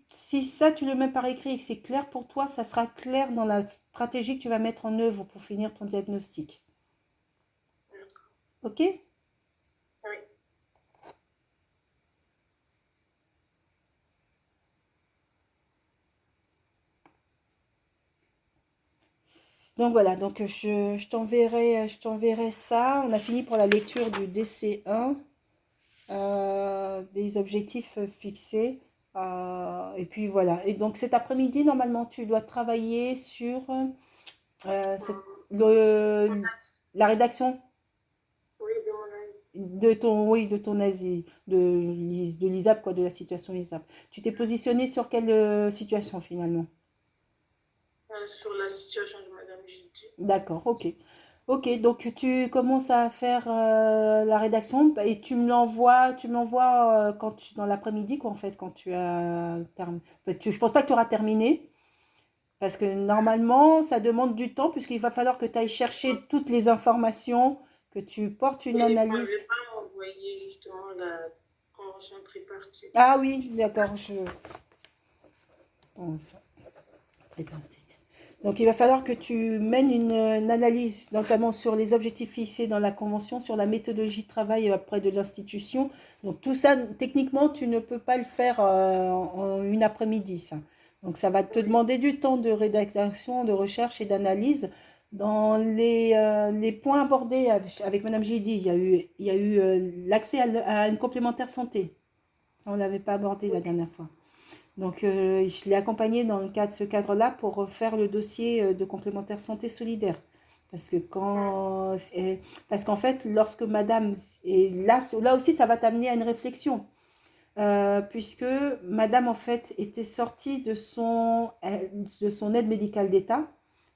si ça, tu le mets par écrit et que c'est clair pour toi, ça sera clair dans la stratégie que tu vas mettre en œuvre pour finir ton diagnostic. Ok? Oui. Donc voilà, donc je t'enverrai ça. On a fini pour la lecture du DC1, des objectifs fixés. Et puis voilà. Et donc cet après-midi, normalement, tu dois travailler sur Mon le, avis. la rédaction Oui, de mon avis. oui, de ton asie, de l'ISAP, quoi, de la situation ISAP. Tu t'es positionné sur quelle situation finalement? Sur la situation de Madame Gigi. D'accord, ok. Ok, donc tu commences à faire la rédaction et tu me l'envoies dans l'après-midi, quoi, en fait, quand tu as terminé. Je pense pas que tu auras terminé, parce que normalement, ça demande du temps, puisqu'il va falloir que tu ailles chercher toutes les informations, que tu portes une Et vous m'avez analyse. pas envoyé justement la convention tripartite. Ah oui, d'accord, bon, très bien. Donc, il va falloir que tu mènes une analyse, notamment sur les objectifs fixés dans la convention, sur la méthodologie de travail auprès de l'institution. Donc, tout ça, techniquement, tu ne peux pas le faire en une après-midi, ça. Donc, ça va te Oui, demander du temps de rédaction, de recherche et d'analyse. Dans les points abordés avec Madame Gidi, il y a eu l'accès à une complémentaire santé. Ça, on ne l'avait pas abordé la dernière fois. Donc, je l'ai accompagné dans le cadre, ce cadre-là pour faire le dossier de complémentaire santé solidaire. Parce que parce qu'en fait, lorsque madame, et là aussi, ça va t'amener à une réflexion. Puisque madame, en fait, était sortie de son aide médicale d'État,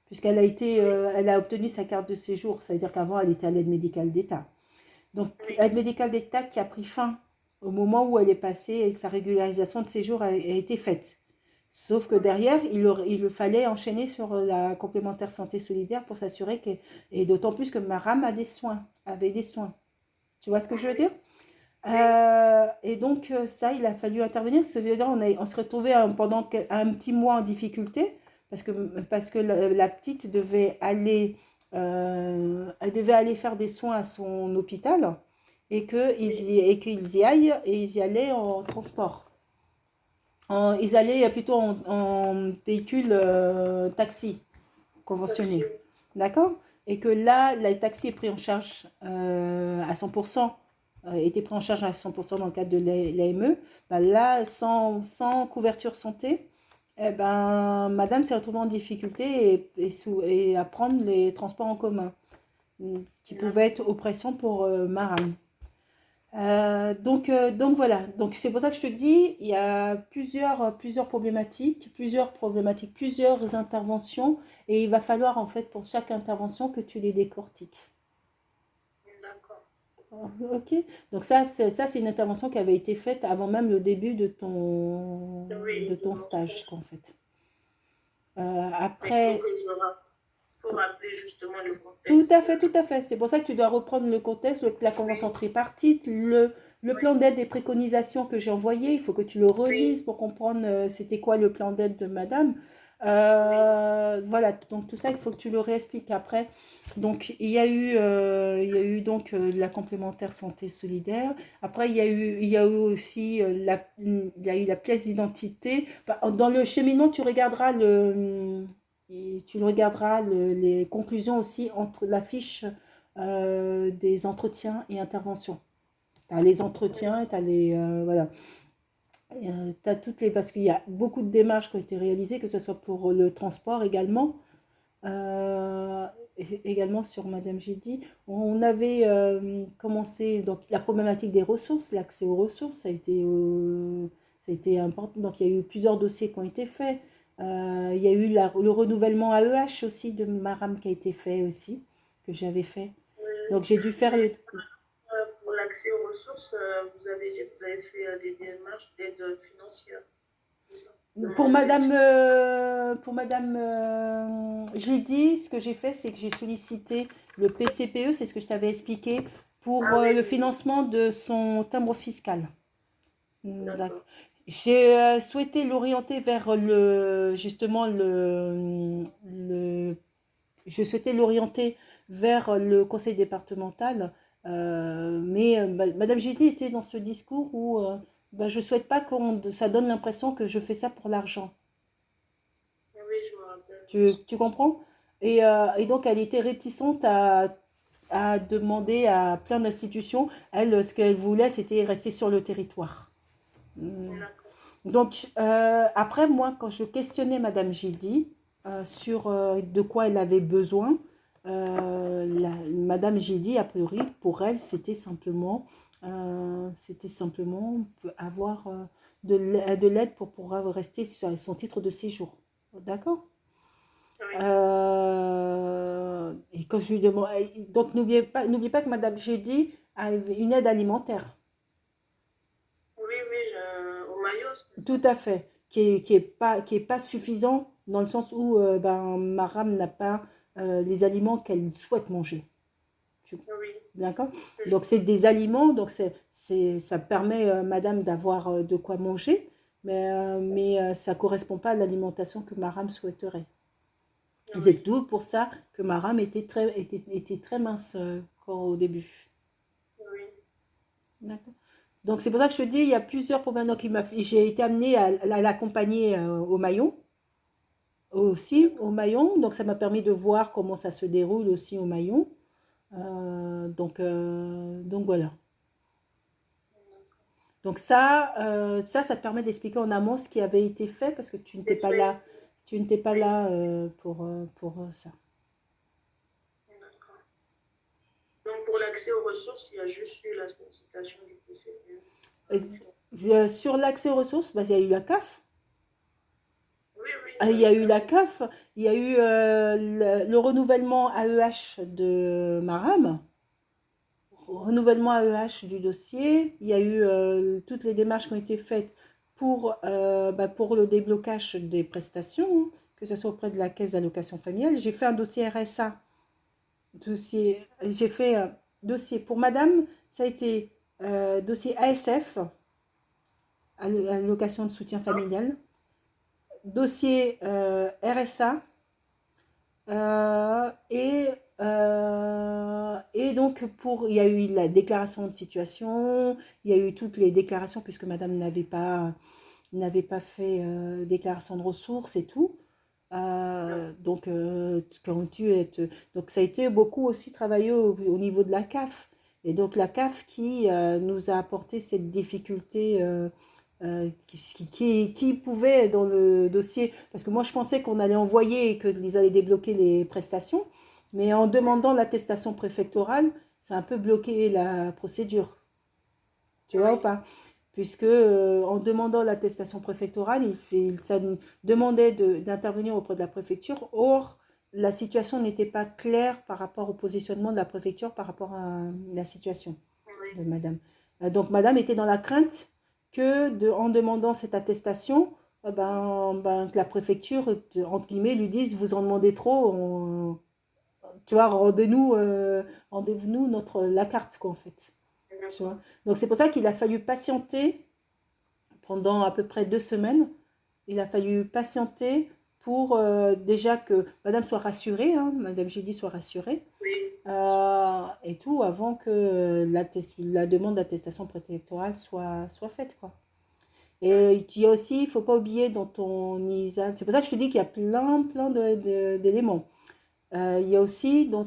puisqu'elle a été, oui, elle a obtenu sa carte de séjour. Ça veut dire qu'avant, elle était à l'aide médicale d'État. Donc, oui, aide médicale d'État qui a pris fin au moment où elle est passée et sa régularisation de séjour a été faite. Sauf que oui, derrière, il fallait enchaîner sur la complémentaire santé solidaire pour s'assurer que, et d'autant plus que Maram avait des soins. Tu vois ce que je veux dire? oui, Et donc, ça, il a fallu intervenir. Ça veut dire, on se retrouvait pendant un petit mois en difficulté parce que la petite elle devait aller faire des soins à son hôpital oui, et qu'ils y aillent et ils y allaient en transport. Ils allaient plutôt en véhicule taxi taxi, conventionné. oui. D'accord? Et que là, le taxi est pris en charge à 100%, était pris en charge à 100% dans le cadre de l'AME. Ben là, sans couverture santé, eh ben, madame s'est retrouvée en difficulté et à prendre les transports en commun, qui pouvaient être oppression pour Maram. Donc voilà, donc c'est pour ça que je te dis, il y a plusieurs problématiques, plusieurs interventions, et il va falloir en fait pour chaque intervention que tu les décortiques. D'accord. Ok? Donc ça c'est une intervention qui avait été faite avant même le début de Oui, de ton mon stage, stage. qu'en fait. Mais il faut Après, que faut rappeler justement le tout à contexte. fait, tout à fait. C'est pour ça que tu dois reprendre le contexte, la convention Oui, tripartite, le oui, plan d'aide et préconisations que j'ai envoyé. Il faut que tu le relises oui, pour comprendre c'était quoi le plan d'aide de madame. oui, Voilà, donc tout ça, il faut que tu le réexpliques après. Donc, il y a eu donc la complémentaire santé solidaire. Après, il y a eu aussi il y a eu la pièce d'identité. Bah, dans le cheminement, tu regarderas les conclusions aussi entre la fiche des entretiens et interventions. Tu as les entretiens et tu as voilà. T'as toutes les, parce qu'il y a beaucoup de démarches qui ont été réalisées, que ce soit pour le transport également, également sur Madame Gidi. On avait commencé donc la problématique des ressources, l'accès aux ressources, ça a été important. Donc il y a eu plusieurs dossiers qui ont été faits. Il y a eu le renouvellement AEH aussi de Maram qui a été fait aussi, que j'avais fait. oui. Donc j'ai dû faire Mais pour l'accès aux ressources, vous avez fait des démarches d'aide financière, c'est ça? Demander. Pour Madame, je l'ai dit, ce que j'ai fait, c'est que j'ai sollicité le PCPE, c'est ce que je t'avais expliqué, pour Ah oui, le oui, oui. financement de son timbre fiscal. D'accord. D'accord. J'ai souhaité l'orienter vers justement je souhaitais l'orienter vers le conseil départemental, mais Madame Géty était dans ce discours où je souhaite pas ça donne l'impression que je fais ça pour l'argent. Oui, je me rappelle. Tu comprends? Et donc elle était réticente à demander à plein d'institutions. Elle, ce qu'elle voulait, c'était rester sur le territoire. Hmm. D'accord. Donc, après, moi, quand je questionnais Madame Gildy sur de quoi elle avait besoin, Madame Gildy, a priori, pour elle, c'était simplement avoir de l'aide pour pouvoir rester sur son titre de séjour. D'accord? Oui. Et quand je lui demande, donc n'oubliez pas que Madame Gildy a une aide alimentaire. Oui, oui, au maillot, c'est ça. Tout à fait, qui est pas suffisant dans le sens où Maram n'a pas les aliments qu'elle souhaite manger. Oui, D'accord? que je Donc c'est des aliments, donc ça permet Madame d'avoir de quoi manger, mais ça ne correspond pas à l'alimentation que Maram souhaiterait. Et c'est Oui, tout pour ça que Maram était très mince au début. oui. D'accord. Donc c'est pour ça que je te dis, il y a plusieurs problèmes. Donc j'ai été amenée à l'accompagner au maillon, aussi au maillon. Donc ça m'a permis de voir comment ça se déroule aussi au maillon. Donc voilà. Donc ça te permet d'expliquer en amont ce qui avait été fait parce que tu n'étais C'est pas fait. là, tu n'étais pas Oui, là pour ça. d'accord. Donc, pour l'accès aux ressources, il y a juste eu la sollicitation du PCPE. Et, sur l'accès aux ressources, il y a eu la CAF. Oui, oui, Ah, il y a eu la CAF, il y a eu le renouvellement AEH de Maram, renouvellement AEH du dossier. Il y a eu toutes les démarches qui ont été faites pour le déblocage des prestations, hein, que ce soit auprès de la caisse d'allocation familiale. J'ai fait un dossier RSA, j'ai fait un dossier pour madame, ça a été dossier ASF, allocation de soutien familial, dossier RSA, Euh, et, et donc, il y a eu la déclaration de situation, il y a eu toutes les déclarations, puisque madame n'avait pas fait déclaration de ressources et tout. Donc, ça a été beaucoup aussi travaillé au niveau de la CAF. Et donc, la CAF qui nous a apporté cette difficulté qui pouvait dans le dossier, parce que moi je pensais qu'on allait envoyer et qu'ils allaient débloquer les prestations, mais en demandant l'attestation préfectorale, ça a un peu bloqué la procédure, tu vois ou oui, pas? Puisque en demandant l'attestation préfectorale, ça nous demandait d'intervenir auprès de la préfecture. Or, la situation n'était pas claire par rapport au positionnement de la préfecture par rapport à la situation oui, de madame. Donc, madame était dans la crainte en demandant cette attestation, que la préfecture, entre guillemets, lui dise, vous en demandez trop, tu vois, rendez-nous la carte, quoi, en fait. Tu vois. d'accord. Donc, c'est pour ça qu'il a fallu patienter pendant à peu près 2 semaines. Il a fallu patienter pour déjà que madame soit rassurée, hein, madame Gilly soit rassurée, Oui, et tout, avant que la demande d'attestation préfectorale soit faite, quoi. Et il y a aussi, il ne faut pas oublier dans ton ISA, c'est pour ça que je te dis qu'il y a plein d'éléments. Il y a aussi dans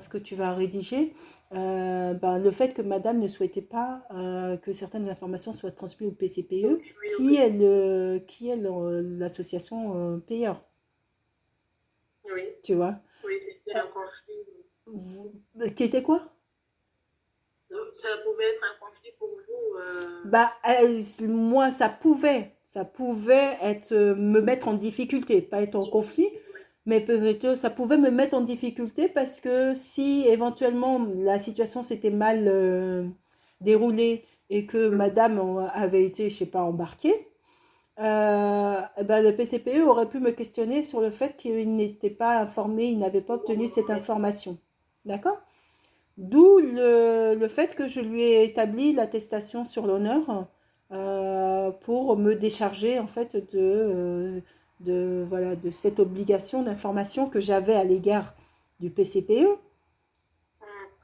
ce que tu vas rédiger, le fait que madame ne souhaitait pas que certaines informations soient transmises au PCPE, oui, oui, qui est l'association payeur, oui, tu vois. oui, c'était Euh, un conflit. qui était quoi? Ça pouvait être un conflit pour vous. Moi, ça pouvait être, me mettre en difficulté, pas être en conflit, Oui, mais peut-être ça pouvait me mettre en difficulté parce que si éventuellement la situation s'était mal déroulée et que madame avait été, je sais pas, embarquée, le PCPE aurait pu me questionner sur le fait qu'il n'était pas informé, il n'avait pas obtenu cette information. D'accord? D'où le fait que je lui ai établi l'attestation sur l'honneur pour me décharger en fait voilà, de cette obligation d'information que j'avais à l'égard du PCPE.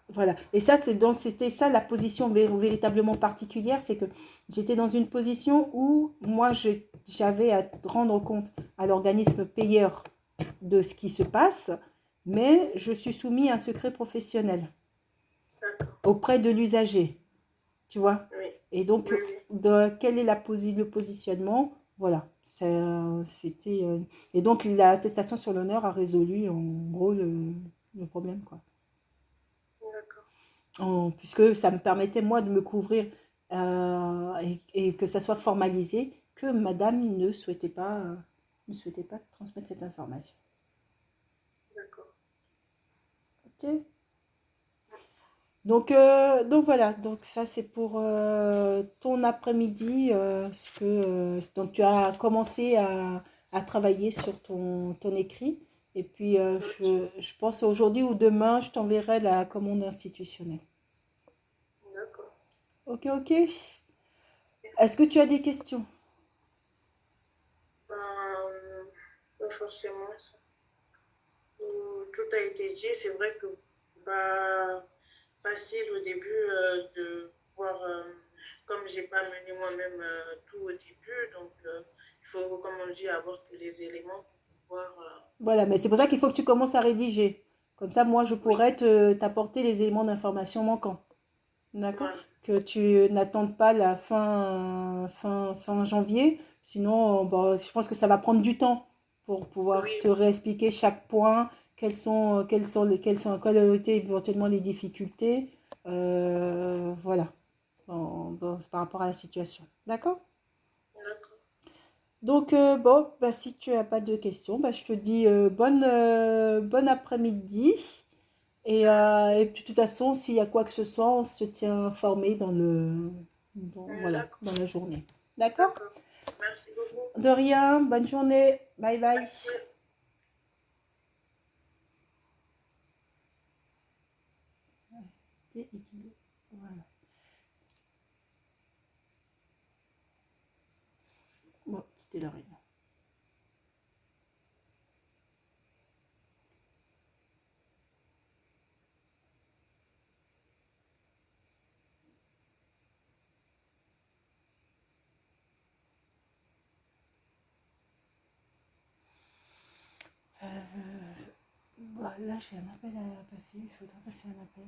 Voilà. Et ça, c'était ça la position véritablement particulière, c'est que j'étais dans une position où moi, j'avais à rendre compte à l'organisme payeur de ce qui se passe, mais je suis soumis à un secret professionnel auprès de l'usager, tu vois. Oui, Et donc, oui, oui. quel est le positionnement? Voilà. C'était, et donc, l'attestation sur l'honneur a résolu en gros le problème, quoi. D'accord. Puisque ça me permettait moi de me couvrir et que ça soit formalisé que madame ne souhaitait pas transmettre cette information. D'accord. Ok. Donc voilà, donc ça c'est pour ton après-midi, donc tu as commencé à travailler sur ton écrit. Et puis Ok. je pense aujourd'hui ou demain, je t'enverrai la commande institutionnelle. D'accord. Ok, ok. Est-ce que tu as des questions? Pas forcément ça. Tout a été dit. C'est vrai que pas facile au début de voir, comme j'ai pas mené moi-même tout au début, donc il faut, comme on dit, avoir tous les éléments pour pouvoir. Voilà, mais c'est pour ça qu'il faut que tu commences à rédiger. Comme ça, moi, je Oui, pourrais t'apporter les éléments d'information manquants. D'accord? voilà. Que tu n'attendes pas la fin janvier. Sinon, bah, je pense que ça va prendre du temps pour Oui, pouvoir te oui. réexpliquer chaque point, quelles ont été éventuellement les difficultés. Voilà, par rapport à la situation. D'accord? D'accord. Donc, bon, bah, si tu n'as pas de questions, bah, je te dis bonne après-midi. Merci. Et puis, de toute façon, s'il y a quoi que ce soit, on se tient informé voilà, D'accord. dans la journée. D'accord? D'accord. Merci beaucoup. De rien, bonne journée. Bye bye. Ouais. Voilà. Bon, quittez le réunion. Bah, là, j'ai un appel à passer. Je voudrais passer un appel.